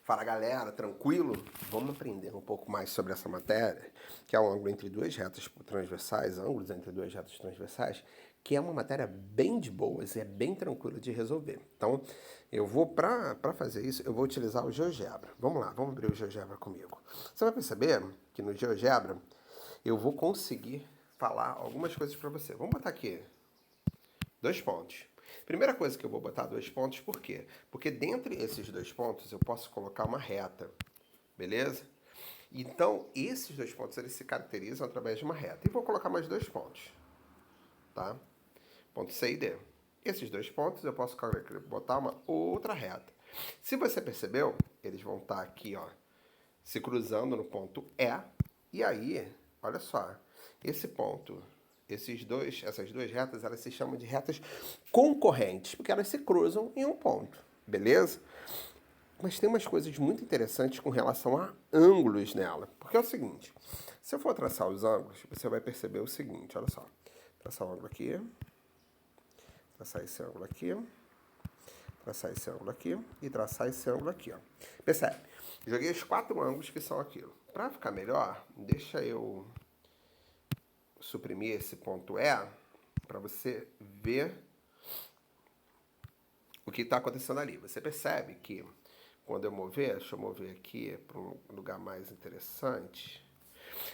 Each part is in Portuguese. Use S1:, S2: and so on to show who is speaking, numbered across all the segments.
S1: Fala galera, tranquilo? Vamos aprender um pouco mais sobre essa matéria, que é o ângulo entre duas retas transversais, ângulos entre duas retas transversais, que é uma matéria bem de boas e é bem tranquila de resolver. Então, eu vou, para fazer isso, eu vou utilizar o GeoGebra. Vamos lá, vamos abrir o GeoGebra comigo. Você vai perceber que no GeoGebra eu vou conseguir falar algumas coisas para você. Vamos botar aqui 2 pontos. Primeira coisa que eu vou botar 2 pontos, por quê? Porque dentre esses 2 pontos eu posso colocar uma reta, beleza? Então, esses 2 pontos eles se caracterizam através de uma reta. E vou colocar mais 2 pontos, tá? Ponto C e D. Esses 2 pontos eu posso botar uma outra reta. Se você percebeu, eles vão estar aqui, ó, se cruzando no ponto E. E aí, olha só, esse ponto, essas duas retas, elas se chamam de retas concorrentes, porque elas se cruzam em um ponto, beleza? Mas tem umas coisas muito interessantes com relação a ângulos nela. Porque é o seguinte, se eu for traçar os ângulos, você vai perceber o seguinte, olha só. Traçar um ângulo aqui, traçar esse ângulo aqui, traçar esse ângulo aqui e traçar esse ângulo aqui, ó. Percebe? Joguei os 4 ângulos que são aquilo. Para ficar melhor, deixa eu suprimir esse ponto E para você ver o que está acontecendo ali. Você percebe que quando eu mover, deixa eu mover aqui para um lugar mais interessante,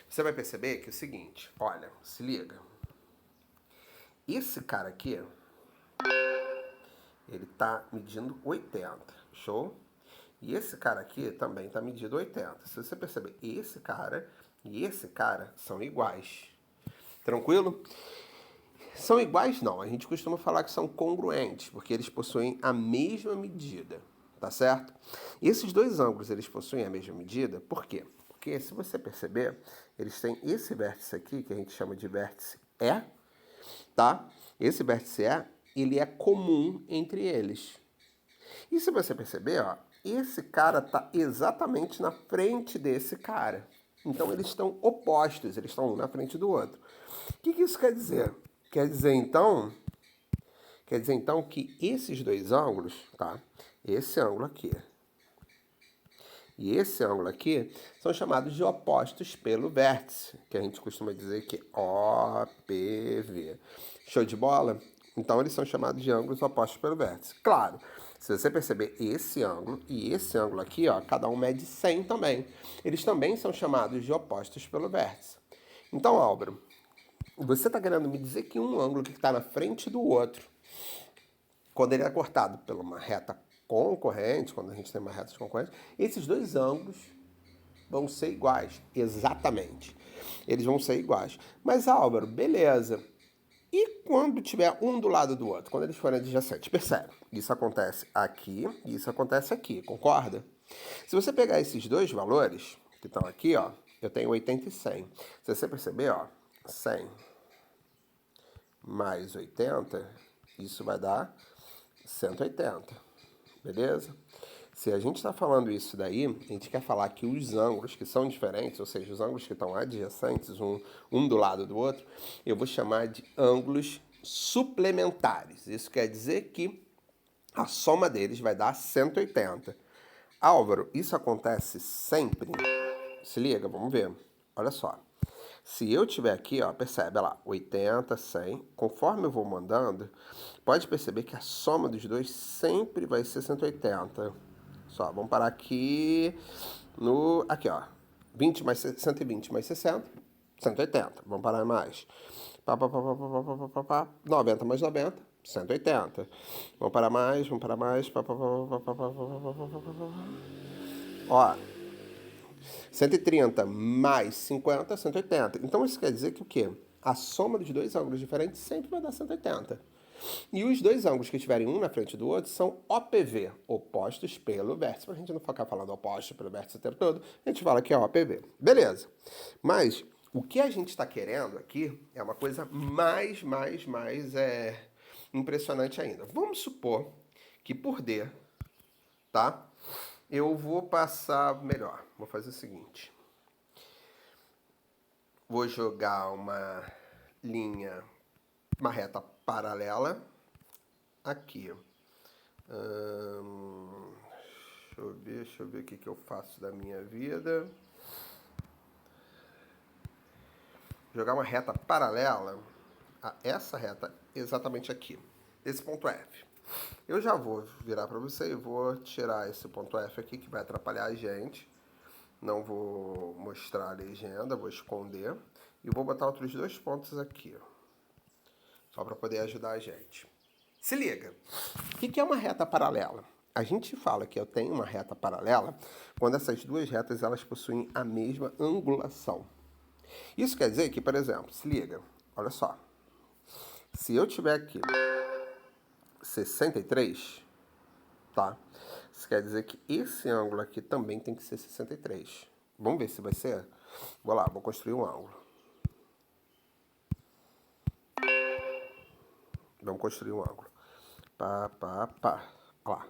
S1: você vai perceber que é o seguinte, olha, se liga. Esse cara aqui, ele tá medindo 80, show? E esse cara aqui também tá medindo 80. Se você perceber, esse cara e esse cara são iguais. Tranquilo? São iguais não, a gente costuma falar que são congruentes, porque eles possuem a mesma medida, tá certo? E esses dois ângulos, eles possuem a mesma medida, por quê? Porque se você perceber, eles têm esse vértice aqui, que a gente chama de vértice E, tá? Esse vértice E, ele é comum entre eles. E se você perceber, ó, esse cara tá exatamente na frente desse cara. Então eles estão opostos, eles estão um na frente do outro. O que isso quer dizer? Quer dizer então que esses dois ângulos, tá? Esse ângulo aqui e esse ângulo aqui são chamados de opostos pelo vértice, que a gente costuma dizer que é OPV. Show de bola? Então eles são chamados de ângulos opostos pelo vértice. Claro, se você perceber esse ângulo e esse ângulo aqui, ó, cada um mede 100 também. Eles também são chamados de opostos pelo vértice. Então, Álvaro, você está querendo me dizer que um ângulo que está na frente do outro, quando ele é cortado por uma reta concorrente, quando a gente tem uma reta concorrente, esses dois ângulos vão ser iguais. Exatamente. Eles vão ser iguais. Mas, Álvaro, beleza. E quando tiver um do lado do outro? Quando eles forem adjacentes? Percebe? Isso acontece aqui e isso acontece aqui, concorda? Se você pegar esses dois valores, que estão aqui, ó, eu tenho 80 e 100. Se você perceber, ó, 100 mais 80, isso vai dar 180, beleza? Se a gente está falando isso daí, a gente quer falar que os ângulos que são diferentes, ou seja, os ângulos que estão adjacentes, um do lado do outro, eu vou chamar de ângulos suplementares. Isso quer dizer que a soma deles vai dar 180. Álvaro, isso acontece sempre? Se liga, vamos ver. Olha só. Se eu tiver aqui, ó, percebe, olha lá, 80, 100, conforme eu vou mandando, pode perceber que a soma dos dois sempre vai ser 180. Só, vamos parar aqui no, aqui, ó, 20 mais 120 mais 60, 180. Vamos parar mais. 90 mais 90, 180. Vamos parar mais, vamos parar mais. Ó, 130 mais 50, 180. Então isso quer dizer que o quê? A soma dos dois ângulos diferentes sempre vai dar 180. E os dois ângulos que estiverem um na frente do outro são OPV, opostos pelo vértice. Pra gente não ficar falando oposto pelo vértice o tempo todo, a gente fala que é OPV. Beleza. Mas o que a gente está querendo aqui é uma coisa mais impressionante ainda. Vamos supor que por D, tá? Eu vou passar melhor. Vou fazer o seguinte. Vou jogar uma linha, uma reta paralela aqui. Deixa eu ver o que eu faço da minha vida. Jogar uma reta paralela a essa reta exatamente aqui. Esse ponto F. Eu já vou virar para você e vou tirar esse ponto F aqui, que vai atrapalhar a gente. Não vou mostrar a legenda, vou esconder. E vou botar outros dois pontos aqui, só para poder ajudar a gente. Se liga, o que é uma reta paralela? A gente fala que eu tenho uma reta paralela quando essas duas retas elas possuem a mesma angulação. Isso quer dizer que, por exemplo, se liga, olha só. Se eu tiver aqui 63, tá? Isso quer dizer que esse ângulo aqui também tem que ser 63. Vamos ver se vai ser? Vou lá, vou construir um ângulo. Vamos construir um ângulo. Pá. Olha lá.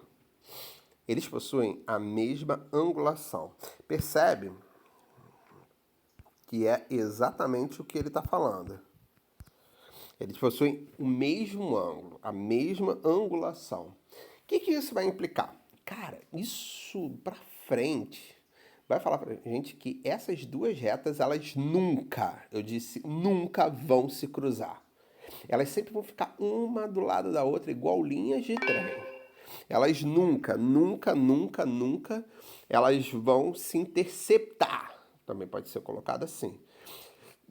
S1: Eles possuem a mesma angulação. Percebe que é exatamente o que ele está falando. Eles possuem o mesmo ângulo, a mesma angulação. O que isso vai implicar? Cara, isso para frente vai falar pra gente que essas duas retas, elas nunca, eu disse, nunca vão se cruzar. Elas sempre vão ficar uma do lado da outra, igual linhas de trem. Elas nunca, elas vão se interceptar. Também pode ser colocado assim.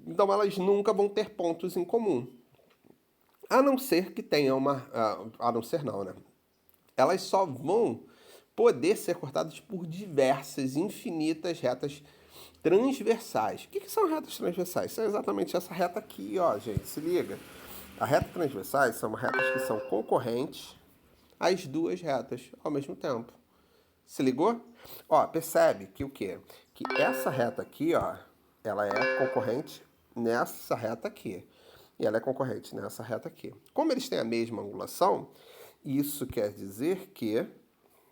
S1: Então elas nunca vão ter pontos em comum. A não ser que tenha uma... A não ser não, né? Elas só vão poder ser cortadas por diversas, infinitas retas transversais. O que são retas transversais? São exatamente essa reta aqui, ó, gente. Se liga. As retas transversais são retas que são concorrentes às duas retas ao mesmo tempo. Se ligou? Ó, percebe que o quê? Que essa reta aqui, ó, ela é concorrente nessa reta aqui. E ela é concorrente nessa reta aqui. Como eles têm a mesma angulação, isso quer dizer que,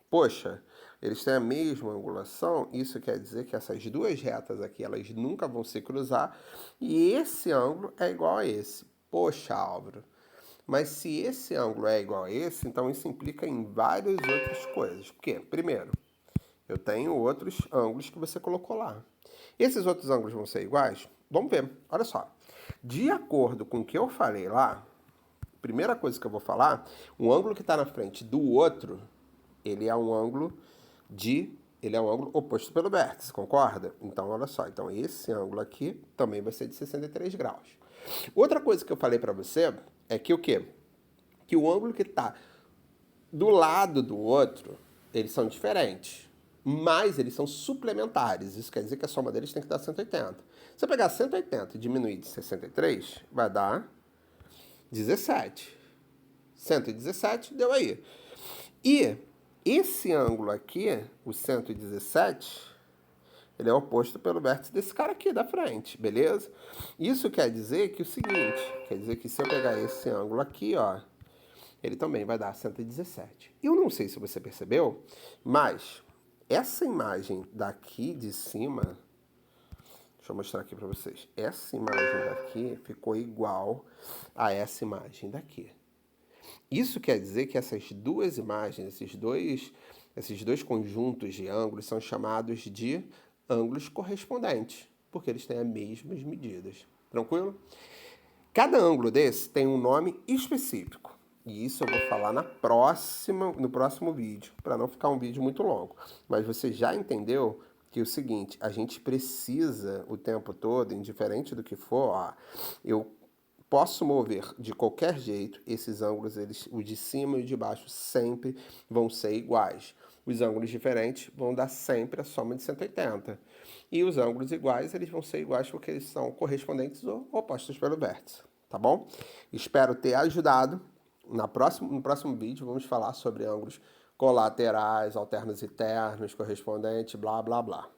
S1: poxa, eles têm a mesma angulação, isso quer dizer que essas duas retas aqui, elas nunca vão se cruzar, e esse ângulo é igual a esse. Poxa, Álvaro, mas se esse ângulo é igual a esse, então isso implica em várias outras coisas. Por quê? Primeiro, eu tenho outros ângulos que você colocou lá. Esses outros ângulos vão ser iguais? Vamos ver, olha só. De acordo com o que eu falei lá, primeira coisa que eu vou falar, o ângulo que está na frente do outro, ele é um ângulo oposto pelo vértice, concorda? Então, olha só, então esse ângulo aqui também vai ser de 63 graus. Outra coisa que eu falei para você é que o quê? Que o ângulo que está do lado do outro, eles são diferentes, mas eles são suplementares. Isso quer dizer que a soma deles tem que dar 180. Se eu pegar 180 e diminuir de 63, vai dar 17. 117 deu aí. E esse ângulo aqui, o 117, ele é oposto pelo vértice desse cara aqui da frente, beleza? Isso quer dizer que o seguinte, quer dizer que se eu pegar esse ângulo aqui, ó, ele também vai dar 117. Eu não sei se você percebeu, mas essa imagem daqui de cima, deixa eu mostrar aqui para vocês, essa imagem daqui ficou igual a essa imagem daqui. Isso quer dizer que essas duas imagens, esses dois conjuntos de ângulos são chamados de ângulos correspondentes, porque eles têm as mesmas medidas. Tranquilo? Cada ângulo desse tem um nome específico. E isso eu vou falar no próximo vídeo, para não ficar um vídeo muito longo. Mas você já entendeu que é o seguinte, a gente precisa o tempo todo, indiferente do que for, ó, eu posso mover de qualquer jeito, esses ângulos, o de cima e o de baixo sempre vão ser iguais. Os ângulos diferentes vão dar sempre a soma de 180. E os ângulos iguais, eles vão ser iguais porque eles são correspondentes ou opostos pelo vértice, tá bom? Espero ter ajudado. No próximo vídeo vamos falar sobre ângulos colaterais, alternos e ternos, correspondentes, blá, blá, blá.